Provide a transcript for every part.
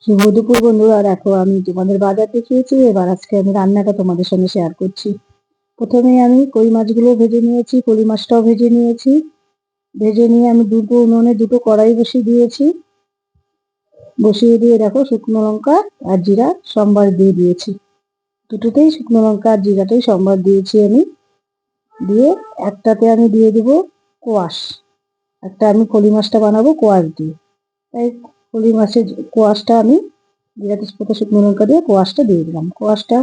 শুভ দুপুর বন্ধুরা, দেখো আমি তোমাদের বাজার দেখিয়েছি। এবার আজকে আমি রান্নাটা তোমাদের সঙ্গে শেয়ার করছি। প্রথমে আমি কই মাছগুলো ভেজে নিয়েছি, কই মাছটাও ভেজে নিয়েছি। ভেজে নিয়ে আমি উনুনে দুটো কড়াই বসিয়ে দিয়েছি। বসিয়ে দিয়ে দেখো শুকনো লঙ্কা আর জিরা সম্বার দিয়ে দিয়েছি। দুটোতেই শুকনো লঙ্কা আর জিরাটাই সম্বার দিয়েছি আমি। দিয়ে একটাতে আমি দিয়ে দেবো কোয়াশ। একটা আমি ফলি মাছটা বানাবো কোয়াশ দিয়ে, তাই ফলি মাছের কোয়াশটা আমি জিরা তেজপাতা শুকনো লঙ্কা দিয়ে কোয়াশটা দিয়ে দিলাম। কোয়াশটা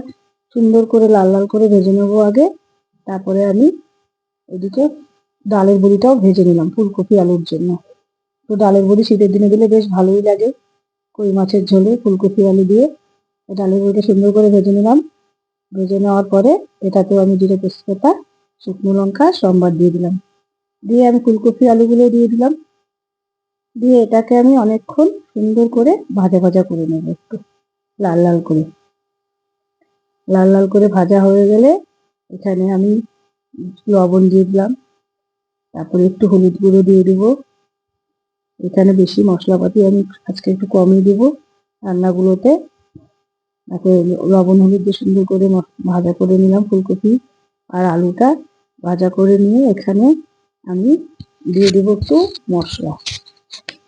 সুন্দর করে লাল লাল করে ভেজে নেবো আগে। তারপরে আমি এদিকে ডালের বড়িটাও ভেজে নিলাম ফুলকপি আলুর জন্য। তো ডালের বড়ি শীতের দিনে দিলে বেশ ভালোই লাগে, কই মাছের ঝোলে ফুলকপি আলু দিয়ে। ডালের বড়িটা সুন্দর করে ভেজে নিলাম। ভেজে নেওয়ার পরে এটাতেও আমি জিরে তেজপাতা শুকনো লঙ্কা সম্বার দিয়ে দিলাম। দিয়ে আমি ফুলকপি আলুগুলো দিয়ে দিলাম। দিয়ে এটাকে আমি অনেকক্ষণ সুন্দর করে ভাজা ভাজা করে নেব, একটু লাল লাল করে। লাল লাল করে ভাজা হয়ে গেলে এখানে আমি লবণ দিয়ে দিলাম। তারপরে একটু হলুদ গুঁড়ো দিয়ে দেব। এখানে বেশি মশলাপাতি আমি আজকে একটু কমই দেব রান্নাগুলোতে। তারপরে লবণ হলুদ দিয়ে সুন্দর করে ভাজা করে নিলাম ফুলকপি আর আলুটা। ভাজা করে নিয়ে এখানে আমি দিয়ে দেবো একটু মশলা।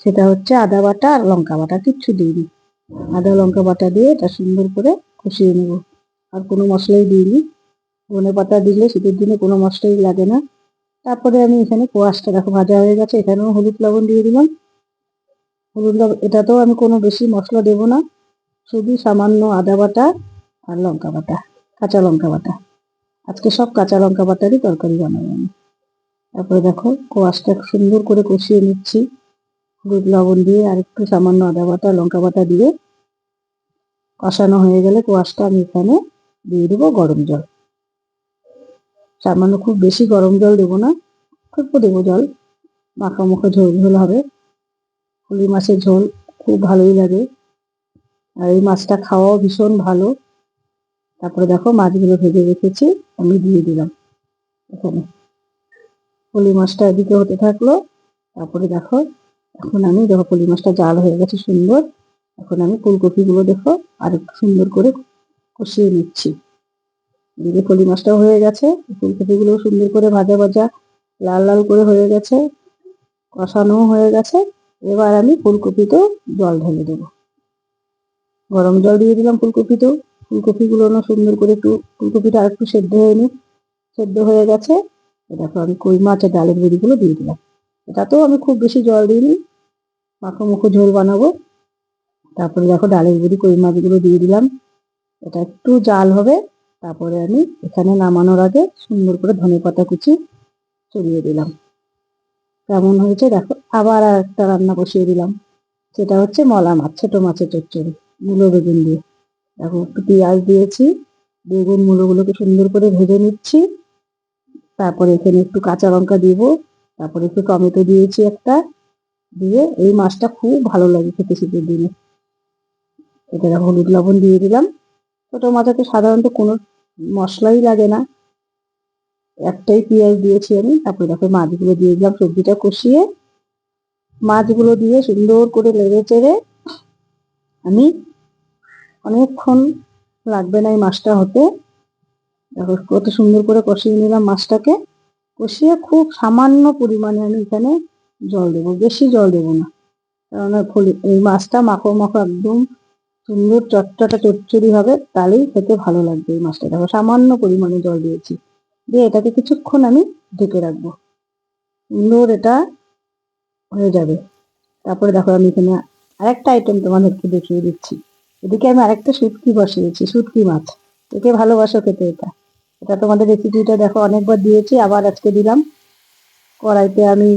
সেটা হচ্ছে আদা বাটা আর লঙ্কা বাটা, কিচ্ছু দিইনি। আদা লঙ্কা বাটা দিয়ে এটা সুন্দর করে কষিয়ে নেব। আর কোনো মশলাই দিইনি। ধনেপাতা দিলে শীতের দিনে কোনো মশলাই লাগে না। তারপরে আমি এখানে কোয়াশটা দেখো ভাজা হয়ে গেছে, এখানেও হলুদ লবণ দিয়ে দিলাম। হলুদ লবণ এটাতেও আমি কোনো বেশি মশলা দেব না, শুধু সামান্য আদা বাটা আর লঙ্কা বাটা, কাঁচা লঙ্কা বাটা। আজকে সব কাঁচা লঙ্কা বাটারই তরকারি বানাবো আমি। তারপরে দেখো কোয়াশটা সুন্দর করে কষিয়ে নিচ্ছি হলুদ লবণ দিয়ে, আর একটু সামান্য আদা বাটা লঙ্কা বাটা দিয়ে। কষানো হয়ে গেলে কোয়াশটা আমি এখানে দিয়ে দেবো গরম জল। সামান্য, খুব বেশি গরম জল দেবো না, অল্প দেবো জল। মাখা মাখা ঝোল ঝোল হবে। ফলি মাছের ঝোল খুব ভালোই লাগে, আর এই মাছটা খাওয়াও ভীষণ ভালো। তারপরে দেখো মাছগুলো ভেজে রেখেছি আমি দিয়ে দিলাম এখানে। ফলি মাছটা এদিকে হতে থাকলো। তারপরে দেখো এখন আমি দেখো ফলি মাছটা জাল হয়ে গেছে সুন্দর। এখন আমি ফুলকপিগুলো দেখো আর একটু সুন্দর করে কষিয়ে নিচ্ছি। এদিকে ফলি মাছটাও হয়ে গেছে, ফুলকপিগুলো সুন্দর করে ভাজা ভাজা লাল লাল করে হয়ে গেছে, কষানো হয়ে গেছে। এবার আমি ফুলকপিতেও জল ঢেলে দেবো। গরম জল দিয়ে দিলাম ফুলকপিতেও। ফুলকপিগুলো না সুন্দর করে একটু, ফুলকপিটা আর একটু সেদ্ধ হয়ে নিক। সেদ্ধ হয়ে গেছে। দেখো আমি কই মাছ আর ডালের বড়িগুলো দিয়ে দিলাম। এটাতেও আমি খুব বেশি জল দিইনি, মাখো মুখো ঝোল বানাবো। তারপরে দেখো ডালের বড়ি কই মাছগুলো দিয়ে দিলাম। এটা একটু জাল হবে। তারপরে আমি এখানে নামানোর আগে সুন্দর করে ধনেপাতা কুচি ছড়িয়ে দিলাম। কেমন হয়েছে দেখো। আবার আর একটা রান্না বসিয়ে দিলাম, সেটা হচ্ছে মলা মাছ, ছোট মাছের চচ্চড়ি মূলো বেগুন দিয়ে। দেখো একটু পেঁয়াজ দিয়েছি, বেগুন মূলোগুলোকে সুন্দর করে ভেজে নিচ্ছি। তারপরে এখানে একটু কাঁচা লঙ্কা দিব, তারপরে একটু টমেটো দিয়েছি একটা। দিয়ে এই মাছটা খুব ভালো লাগে খেতে শীতের দিনে। এটা হলুদ লবণ দিয়ে দিলাম। ছোট মাছে সাধারণত কোনো মশলাই লাগে না, একটাই পেঁয়াজ দিয়েছি আমি। তারপরে দেখো মাছগুলো দিয়ে দিলাম, সবজিটা কষিয়ে মাছগুলো দিয়ে সুন্দর করে নেড়ে চেড়ে আমি অনেকক্ষণ লাগবে না এই মাছটা হতে। দেখো কত সুন্দর করে কষিয়ে নিলাম মাছটাকে। কষিয়ে খুব সামান্য পরিমাণে আমি এখানে জল দেবো, বেশি জল দেবো না, কেননা এই মাছটা মাখো মাখো একদম সুন্দর চটচটা চচ্চড়ি হবে, তাহলেই খেতে ভালো লাগবে এই মাছটা। দেখো সামান্য পরিমাণে জল দিয়েছি। দিয়ে এটাকে কিছুক্ষণ আমি ঢেকে রাখবো, সুন্দর এটা হয়ে যাবে। তারপরে দেখো আমি এখানে আরেকটা আইটেম তোমাদেরকে দেখিয়ে দিচ্ছি। এদিকে আমি আরেকটা শুটকি বসিয়েছি, শুটকি মাছ। একে ভালোবাসো খেতে এটা। এটা তোমাদের রেসিপিটা দেখো অনেকবার দিয়েছি, আবার আজকে দিলাম। কড়াইতে আমি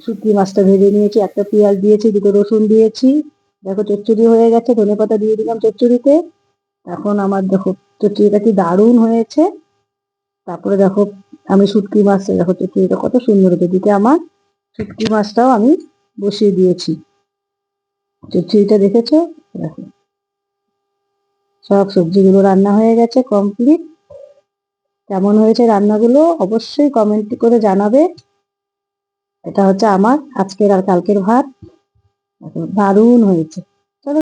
শুটকি মাছটা ভেজে নিয়েছি, একটা পেঁয়াজ দিয়েছি, দুটো রসুন দিয়েছি। দেখো চচ্চড়ি হয়ে গেছে, ধনেপাতা দিয়ে দিলাম চচ্চড়িতে। এখন আমার দেখো চচ্চড়িটা কি দারুণ হয়েছে। তারপরে দেখো আমি শুটকি মাছ, দেখো চচ্চড়িটা কত সুন্দর হয়েছে। দিকে আমার শুটকি মাছটাও আমি বসিয়ে দিয়েছি। চচ্চড়িটা দেখেছো? দেখো সব সবজিগুলো রান্না হয়ে গেছে কমপ্লিট। কেমন হয়েছে রান্নাগুলো অবশ্যই কমেন্ট করে জানাবে। এটা হচ্ছে আমার আজকের আর কালকের ভাত, দারুণ হয়েছে।